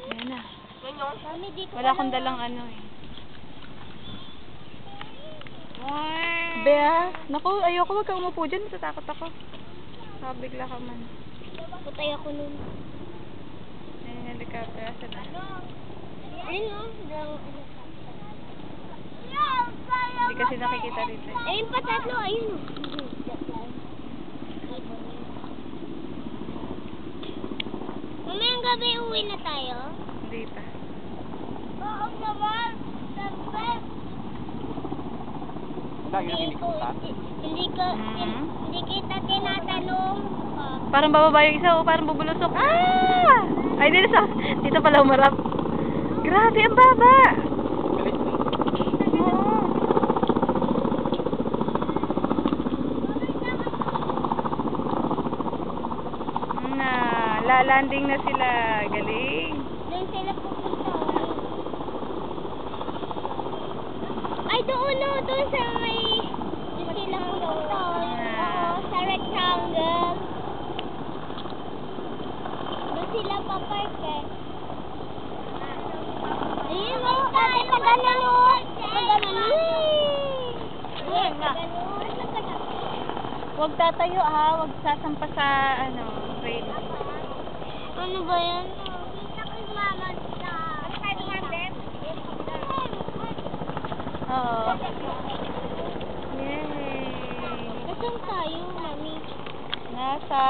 Ayan na. Mami, dito Wala akong dalang ano eh. Wow. Bea, naku, ayoko, wag kang umupo dyan. Natatakot ako. Bigla ka man. Putay ako nun. Ayun, helicopter. Saan na? Ayun o. Hindi kasi nakikita rito eh. Ayun pa tatlo. Ayun o. Mamayang gabi uwi na tayo. Hindi pa. Oo naman. Hindi kita tinatanong. Parang bababa yung isa, oh, parang bubulusok. Ah! Ay, dito pala umarap. Grabe, ang baba! Oo. Na, lalanding na sila. Galing. Doon sila pupunta. Ay, doon o. Doon sa may... Doon sila pupunta. Oo, sa rectangle. Doon sila papark eh. Ayun o. Kasi pag ganun o. Pag ganun. Ayan nga. Huwag tatayo ha. Huwag sasampa sa, ano, rail. Ano ba yan? Kita ko yung mama sa... Ano kayo dumandem? Oo. Yay! Nasaan tayo, mami? Nasa,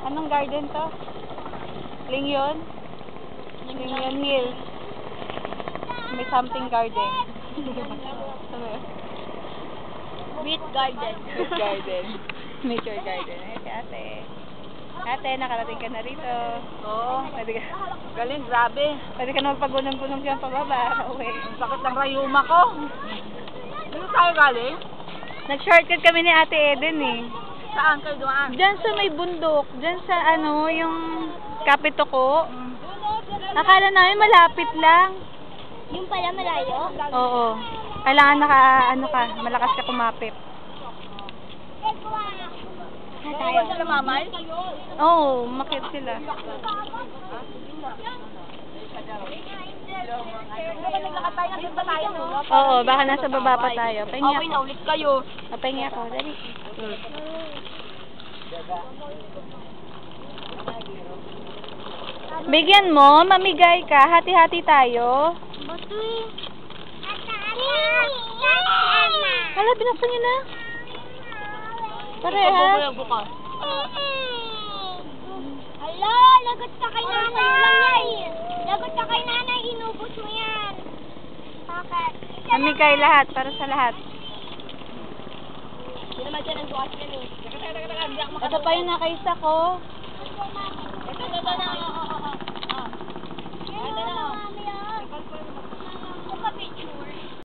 anong garden to? Lingyon? Lingyon Hills. May something garden. Beet garden. Beet garden. Nature garden. Eh, si ate. Ate, nakarating ka na rito. Oo. Pwede ka. Galing, grabe. Pwede ka na magpagunong-gunong dyan pababa. Uwi. Ang sakit ng rayuma ko. Dito tayo galing? Nag-shortcut kami ni Ate Eden eh. Saan kayo dumaan? Diyan sa may bundok. Diyan sa ano, yung Kapitoko. Akala namin malapit lang. Yung pala malayo? Oo. Kailangan ano ka, malakas ka kumapit. Tayo sila mamay? Oo, makit sila. Naglakad tayo, nandun pa tayo, no? Oo, baka nasa baba pa tayo. Pahingi Okay na ako. ulit kayo. Pahingi ako, dali. Bigyan mo, mamigay ka, hati-hati tayo. Batoy. Hala, binaksan niyo na. Pareha. Bukas. Hala, lagot ka kay nanay. Lagot ka kay nanay, inubos mo yan. Bakit? Mamigay lahat, para sa lahat. Hindi naman dyan ang bukas yan eh. Ito pa yung nakaisa ko. Ito na.